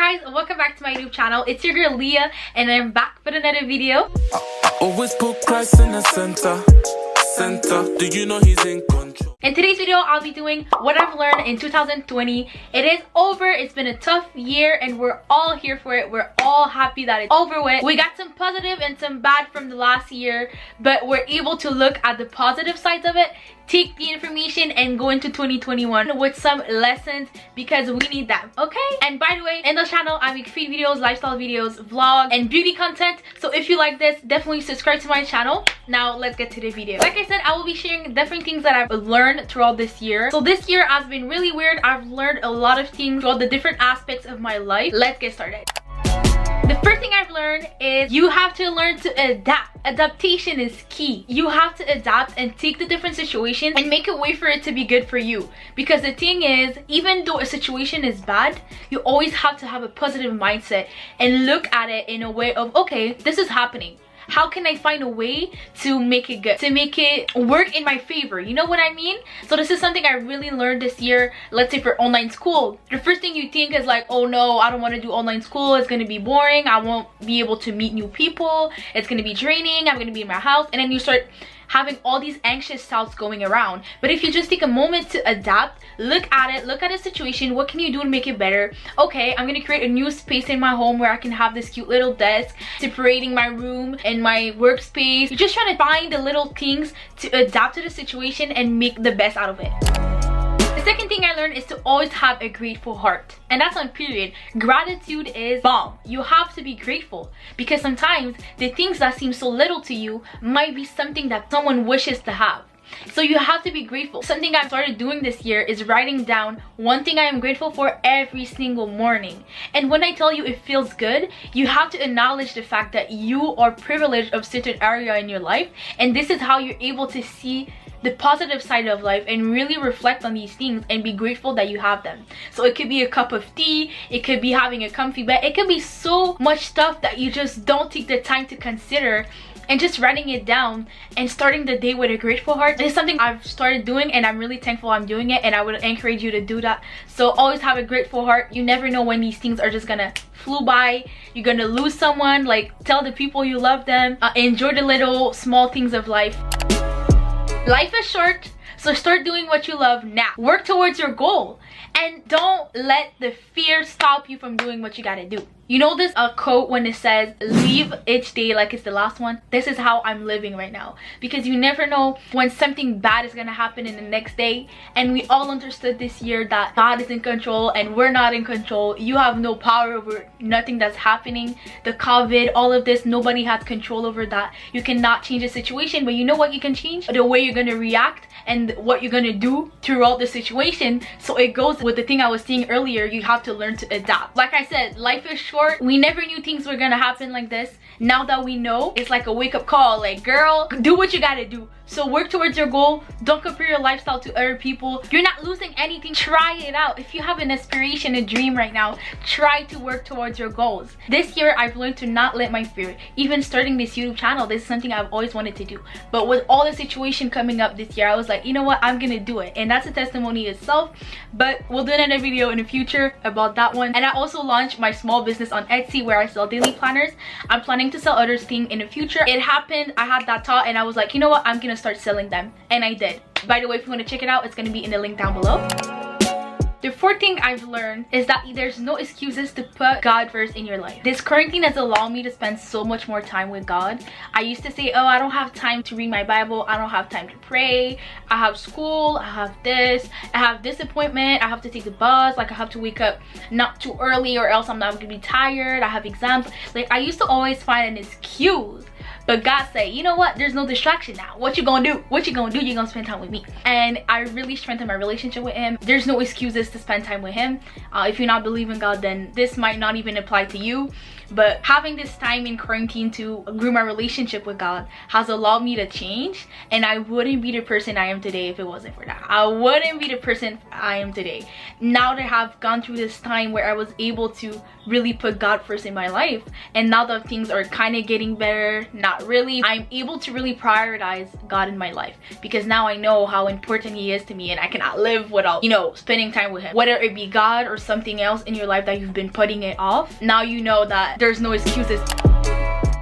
guys, welcome back to my YouTube channel. It's your girl Leah and I'm back with another video. Always put Christ in the center. Do you know he's in control? In today's video, I'll be doing what I've learned in 2020. It is over. It's been a tough year and we're all here for it. We're all happy that it's over with. We got some positive and some bad from the last year, but we're able to look at the positive sides of it, take the information and go into 2021 with some lessons because we need that, okay? And by the way, in this channel, I make food videos, lifestyle videos, vlog, and beauty content. So if you like this, definitely subscribe to my channel. Now let's get to the video. Like I said, I will be sharing different things that I've learned throughout this year. So this year has been really weird. I've learned a lot of things throughout the different aspects of my life. Let's get started. The first thing I've learned is you have to learn to adapt. Adaptation is key. You have to adapt and take the different situations and make a way for it to be good for you. Because the thing is, even though a situation is bad, you always have to have a positive mindset and look at it in a way of, okay, this is happening. How can I find a way to make it good, to make it work in my favor? You know what I mean? So this is something I really learned this year. Let's say for online school, the first thing you think is like, oh no, I don't want to do online school. It's going to be boring. I won't be able to meet new people. It's going to be draining. I'm going to be in my house. And then you start having all these anxious thoughts going around. But if you just take a moment to adapt, look at the situation, what can you do to make it better? Okay, I'm gonna create a new space in my home where I can have this cute little desk, separating my room and my workspace. You're just trying to find the little things to adapt to the situation and make the best out of it. The second thing I learned is to always have a grateful heart. And that's on period. Gratitude is bomb. You have to be grateful because sometimes the things that seem so little to you might be something that someone wishes to have. So you have to be grateful. Something I've started doing this year is writing down one thing I am grateful for every single morning. And when I tell you it feels good, you have to acknowledge the fact that you are privileged of certain area in your life. And this is how you're able to see the positive side of life and really reflect on these things and be grateful that you have them. So it could be a cup of tea, it could be having a comfy bed, it could be so much stuff that you just don't take the time to consider, and just writing it down and starting the day with a grateful heart is something I've started doing and I'm really thankful I'm doing it, and I would encourage you to do that. So always have a grateful heart. You never know when these things are just gonna flew by. You're gonna lose someone. Like, tell the people you love them. Enjoy the little small things of life. Life is short, so start doing what you love now. Work towards your goal and don't let the fear stop you from doing what you gotta do. You know this quote when it says, live each day like it's the last one? This is how I'm living right now, because you never know when something bad is gonna happen in the next day. And we all understood this year that God is in control and we're not in control. You have no power over nothing that's happening. The COVID, all of this, nobody has control over that. You cannot change the situation, but you know what you can change? The way you're gonna react and what you're gonna do throughout the situation. So it goes with the thing I was saying earlier, you have to learn to adapt. Like I said, life is short. We never knew things were gonna happen like this. Now that we know, it's like a wake-up call. Like, girl, do what you gotta do. So work towards your goal. Don't compare your lifestyle to other people. You're not losing anything. Try it out. If you have an aspiration, a dream right now, try to work towards your goals. This year, I've learned to not let my fear, even starting this YouTube channel, this is something I've always wanted to do. But with all the situation coming up this year, I was like, you know what, I'm gonna do it. And that's a testimony itself. But we'll do another video in the future about that one. And I also launched my small business on Etsy where I sell daily planners. I'm planning to sell other things in the future. It happened, I had that thought and I was like, you know what, I'm gonna start selling them, and I did. By the way, if you want to check it out, it's going to be in the link down below. The fourth thing I've learned is that there's no excuses to put God first in your life. This quarantine has allowed me to spend so much more time with God. I used to say, oh, I don't have time to read my Bible, I don't have time to pray, I have school, I have this appointment, I have to take the bus, like I have to wake up not too early or else I'm not gonna be tired, I have exams. Like, I used to always find an excuse. But God said, you know what, there's no distraction now. What you gonna do? What you gonna do? You're gonna spend time with me. And I really strengthened my relationship with him. There's no excuses to spend time with him. If you're not believing God, then this might not even apply to you. But having this time in quarantine to grow my relationship with God has allowed me to change, and I wouldn't be the person I am today if it wasn't for that. I wouldn't be the person I am today. Now that I've gone through this time where I was able to really put God first in my life, and now that things are kind of getting better, not that really I'm able to really prioritize God in my life, because now I know how important he is to me and I cannot live without, you know, spending time with him. Whether it be God or something else in your life that you've been putting it off, now you know that there's no excuses.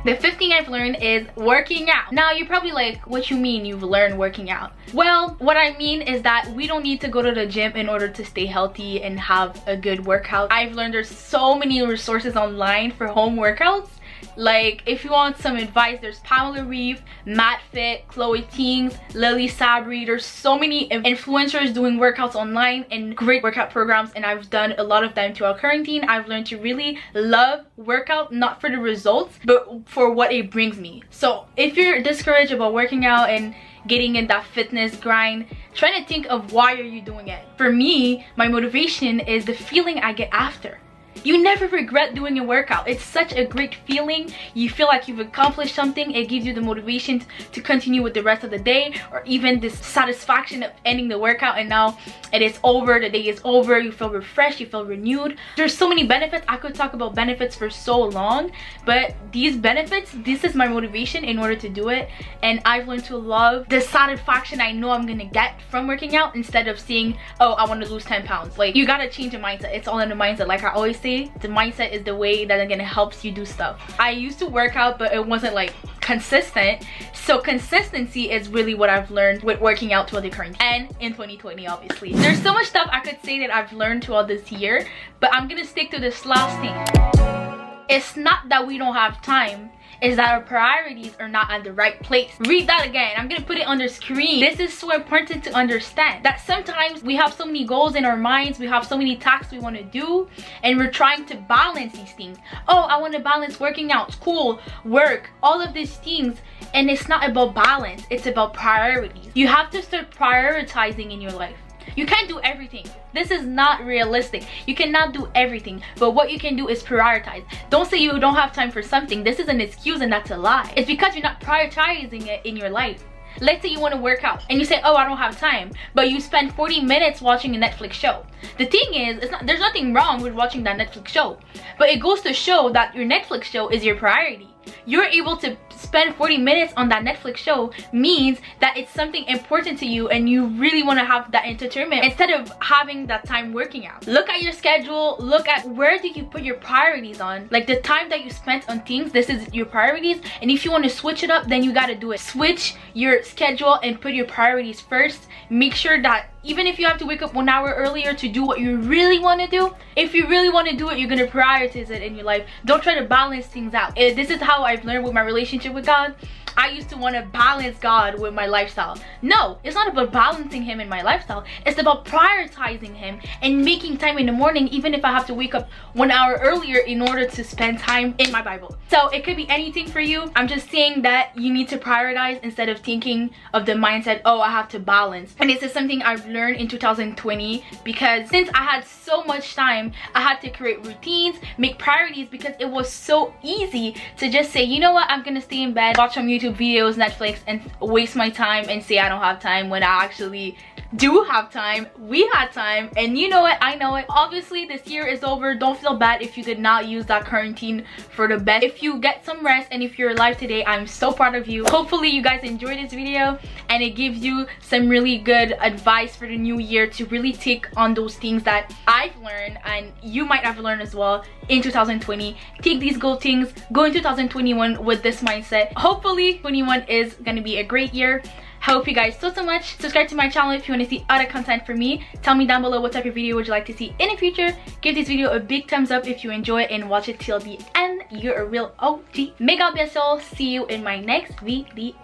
The fifth thing I've learned is working out. Now you're probably like, what you mean you've learned working out? Well, what I mean is that we don't need to go to the gym in order to stay healthy and have a good workout. I've learned there's so many resources online for home workouts. Like, if you want some advice, there's Pamela Reeve, Matt Fit, Chloe Tings, Lily Sabri. There's so many influencers doing workouts online and great workout programs, and I've done a lot of them throughout quarantine. I've learned to really love workout, not for the results, but for what it brings me. So if you're discouraged about working out and getting in that fitness grind, try to think of why are you doing it. For me, my motivation is the feeling I get after. You never regret doing a workout. It's such a great feeling. You feel like you've accomplished something. It gives you the motivation to continue with the rest of the day, or even this satisfaction of ending the workout and now it is over, the day is over, you feel refreshed, you feel renewed. There's so many benefits. I could talk about benefits for so long, but these benefits, this is my motivation in order to do it, and I've learned to love the satisfaction I know I'm gonna get from working out, instead of seeing, oh, I want to lose 10 pounds. Like, you gotta change your mindset. It's all in the mindset. Like I always say, the mindset is the way that again helps you do stuff. I used to work out, but it wasn't like consistent. So consistency is really what I've learned with working out throughout the current and in 2020. Obviously there's so much stuff I could say that I've learned throughout this year, but I'm gonna stick to this last thing. It's not that we don't have time, is that our priorities are not at the right place. Read that again. I'm gonna put it on the screen. This is so important to understand, that sometimes we have so many goals in our minds, we have so many tasks we want to do, and we're trying to balance these things. Oh, I want to balance working out, school, work, all of these things, and it's not about balance, it's about priorities. You have to start prioritizing in your life. You can't do everything. This is not realistic. You cannot do everything, but what you can do is prioritize. Don't say you don't have time for something. This is an excuse and that's a lie. It's because you're not prioritizing it in your life. Let's say you want to work out and you say, oh, I don't have time, but you spend 40 minutes watching a Netflix show. The thing is, there's nothing wrong with watching that Netflix show, but it goes to show that your Netflix show is your priority. You're able to spend 40 minutes on that Netflix show means that it's something important to you and you really want to have that entertainment instead of having that time working out. Look at your schedule, look at where do you put your priorities on, like the time that you spent on things, this is your priorities, and if you want to switch it up, then you got to do it. Switch your schedule and put your priorities first. Make sure that even if you have to wake up 1 hour earlier to do what you really want to do, if you really want to do it, you're going to prioritize it in your life. Don't try to balance things out. This is how I've learned with my relationship with God. I used to want to balance God with my lifestyle. No, it's not about balancing him in my lifestyle. It's about prioritizing him and making time in the morning, even if I have to wake up 1 hour earlier in order to spend time in my Bible. So it could be anything for you. I'm just saying that you need to prioritize instead of thinking of the mindset, oh, I have to balance. And this is something I've learned in 2020, because since I had so much time, I had to create routines, make priorities, because it was so easy to just say, you know what, I'm gonna stay in bed, watch some YouTube videos, Netflix, and waste my time and say I don't have time when I actually do have time. We had time, and you know it, I know it. Obviously this year is over. Don't feel bad if you did not use that quarantine for the best. If you get some rest and if you're alive today, I'm so proud of you. Hopefully you guys enjoyed this video and it gives you some really good advice for the new year to really take on those things that I've learned and you might have learned as well in 2020. Take these good things, go in 2021 with this mindset. Hopefully 21 is gonna be a great year. Hope you guys so much. Subscribe to my channel if you want to see other content from me. Tell me down below what type of video would you like to see in the future. Give this video a big thumbs up if you enjoy it and watch it till the end. You're a real OG. May God bless you all. See you in my next video.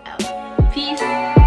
Peace.